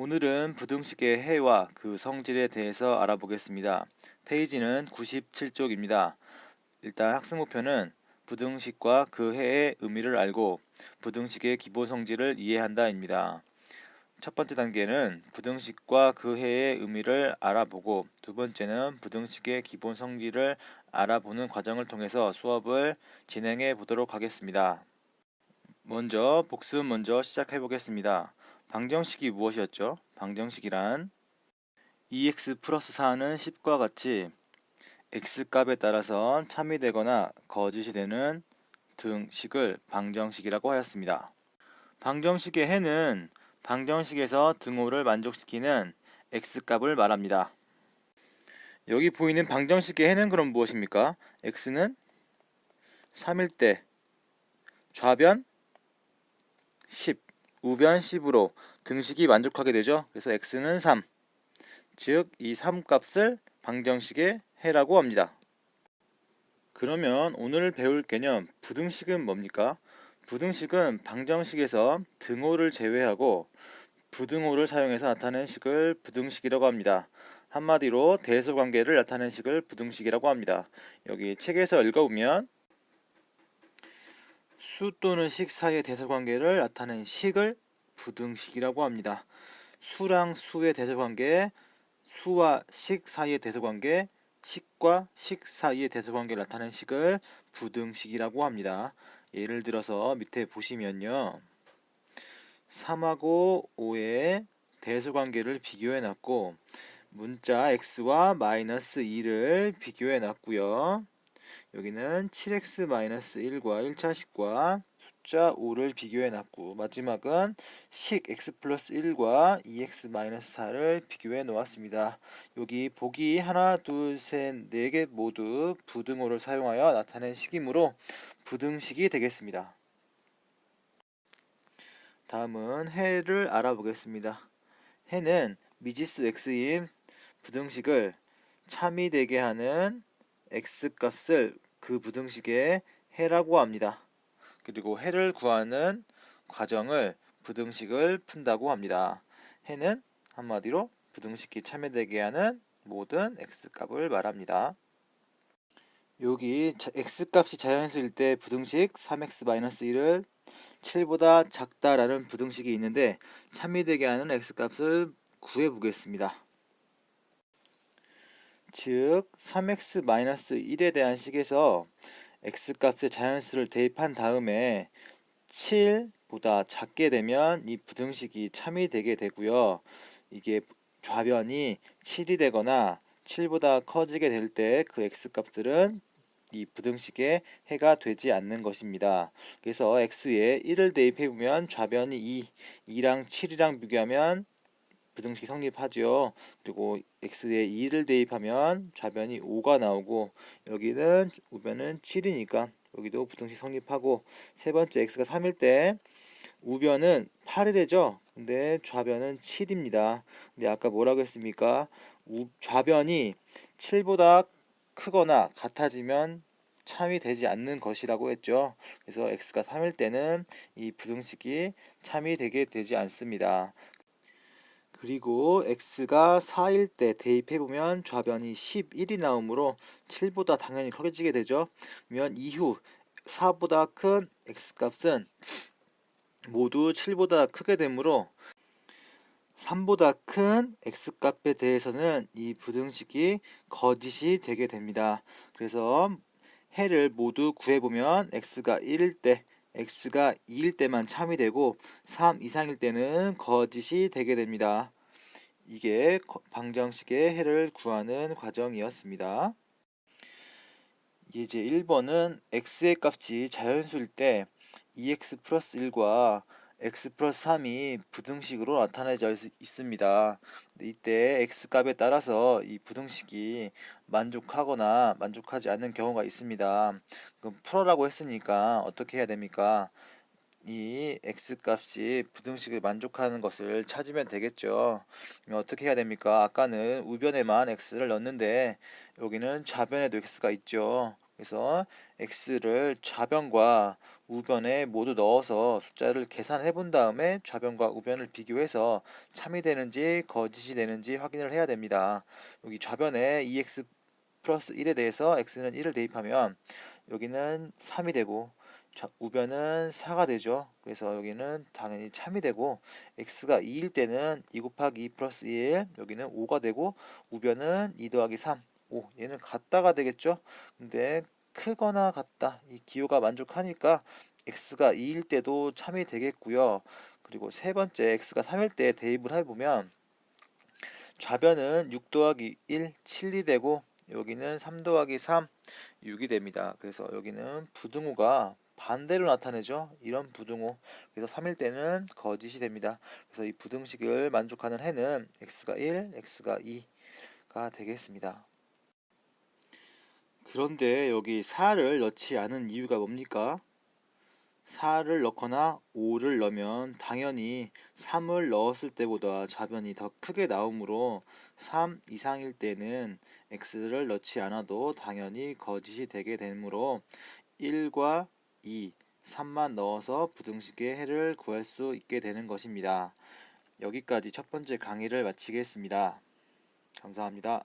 오늘은 부등식의 해와 그 성질에 대해서 알아보겠습니다. 페이지는 97쪽입니다. 일단 학습 목표는 부등식과 그 해의 의미를 알고 부등식의 기본 성질을 이해한다입니다. 첫 번째 단계는 부등식과 그 해의 의미를 알아보고, 두 번째는 부등식의 기본 성질을 알아보는 과정을 통해서 수업을 진행해 보도록 하겠습니다. 먼저 복습 시작해 보겠습니다. 방정식이 무엇이었죠? 방정식이란 2x 플러스 4는 10과 같이 x값에 따라서 참이 되거나 거짓이 되는 등식을 방정식이라고 하였습니다. 방정식의 해는 방정식에서 등호를 만족시키는 x값을 말합니다. 여기 보이는 방정식의 해는 그럼 무엇입니까? x는 3일 때 좌변 10, 우변 10으로 등식이 만족하게 되죠. 그래서 x는 3, 즉 이 3값을 방정식의 해라고 합니다. 그러면 오늘 배울 개념 부등식은 뭡니까? 부등식은 방정식에서 등호를 제외하고 부등호를 사용해서 나타낸 식을 부등식이라고 합니다. 한마디로 대소관계를 나타낸 식을 부등식이라고 합니다. 여기 책에서 읽어보면 수 또는 식 사이의 대소관계를 나타낸 식을 부등식이라고 합니다. 수랑 수의 대소관계, 수와 식 사이의 대소관계, 식과 식 사이의 대소관계를 나타낸 식을 부등식이라고 합니다. 예를 들어서 밑에 보시면요, 3하고 5의 대소관계를 비교해 놨고 문자 x와 마이너스 2를 비교해 놨고요. 여기는 7x-1과 1차식과 숫자 5를 비교해 놨고, 마지막은 식 x 플러스 1과 2x-4를 비교해 놓았습니다. 여기 보기 하나, 둘, 셋, 네 개 모두 부등호를 사용하여 나타낸 식이므로 부등식이 되겠습니다. 다음은 해를 알아보겠습니다. 해는 미지수 x인 부등식을 참이 되게 하는 x값을 그 부등식의 해라고 합니다. 그리고 해를 구하는 과정을 부등식을 푼다고 합니다. 해는 한마디로 부등식이 참여되게 하는 모든 x값을 말합니다. 여기 x값이 자연수일 때 부등식 3x-1을 7보다 작다라는 부등식이 있는데 참이되게 하는 x값을 구해 보겠습니다. 즉 3x-1에 대한 식에서 x값의 자연수를 대입한 다음에 7보다 작게 되면 이 부등식이 참이 되게 되고요. 이게 좌변이 7이 되거나 7보다 커지게 될 때 그 x값들은 이 부등식의 해가 되지 않는 것입니다. 그래서 x에 1을 대입해보면 좌변이 2랑 7이랑 비교하면 부등식이 성립하죠. 그리고 x에 2를 대입하면 좌변이 5가 나오고, 여기는 우변은 7이니까 여기도 부등식 성립하고, 세 번째 x가 3일 때 우변은 8이 되죠. 근데 좌변은 7입니다. 근데 아까 뭐라고 했습니까? 좌변이 7보다 크거나 같아지면 참이 되지 않는 것이라고 했죠. 그래서 x가 3일 때는 이 부등식이 참이 되게 되지 않습니다. 그리고 x가 4일 때 대입해보면 좌변이 11이 나오므로 7보다 당연히 커지게 되죠. 그러면 이후 4보다 큰 x값은 모두 7보다 크게 되므로 3보다 큰 x값에 대해서는 이 부등식이 거짓이 되게 됩니다. 그래서 해를 모두 구해보면 x가 1일 때, x가 2일 때만 참이 되고 3 이상일 때는 거짓이 되게 됩니다. 이게 방정식의 해를 구하는 과정이었습니다. 이제 1번은 x의 값이 자연수일 때 2x 플러스 1과 x 플러스 3이 부등식으로 나타내져 있습니다. 이때 x값에 따라서 이 부등식이 만족하거나 만족하지 않는 경우가 있습니다. 그럼 풀어라고 했으니까 어떻게 해야 됩니까? 이 x값이 부등식을 만족하는 것을 찾으면 되겠죠. 그럼 어떻게 해야 됩니까? 아까는 우변에만 x를 넣었는데 여기는 좌변에도 x가 있죠. 그래서 x를 좌변과 우변에 모두 넣어서 숫자를 계산해 본 다음에 좌변과 우변을 비교해서 참이 되는지 거짓이 되는지 확인을 해야 됩니다. 여기 좌변에 2x 플러스 1에 대해서 x는 1을 대입하면 여기는 3이 되고 우변은 4가 되죠. 그래서 여기는 당연히 참이 되고 x가 2일 때는 2 곱하기 2 플러스 1 여기는 5가 되고 우변은 2 더하기 3 5 얘는 같다가 되겠죠. 근데 크거나 같다 이 기호가 만족하니까 x가 2일 때도 참이 되겠고요. 그리고 세 번째 x가 3일 때 대입을 해보면 좌변은 6 더하기 1 7이 되고 여기는 3 더하기 3 6이 됩니다. 그래서 여기는 부등호가 반대로 나타내죠. 이런 부등호. 그래서 3일 때는 거짓이 됩니다. 그래서 이 부등식을 만족하는 해는 x가 1, x가 2가 되겠습니다. 그런데 여기 4를 넣지 않은 이유가 뭡니까? 4를 넣거나 5를 넣으면 당연히 3을 넣었을 때보다 좌변이 더 크게 나오므로 3 이상일 때는 x를 넣지 않아도 당연히 거짓이 되게 되므로 1과 2, 3만 넣어서 부등식의 해를 구할 수 있게 되는 것입니다. 여기까지 첫 번째 강의를 마치겠습니다. 감사합니다.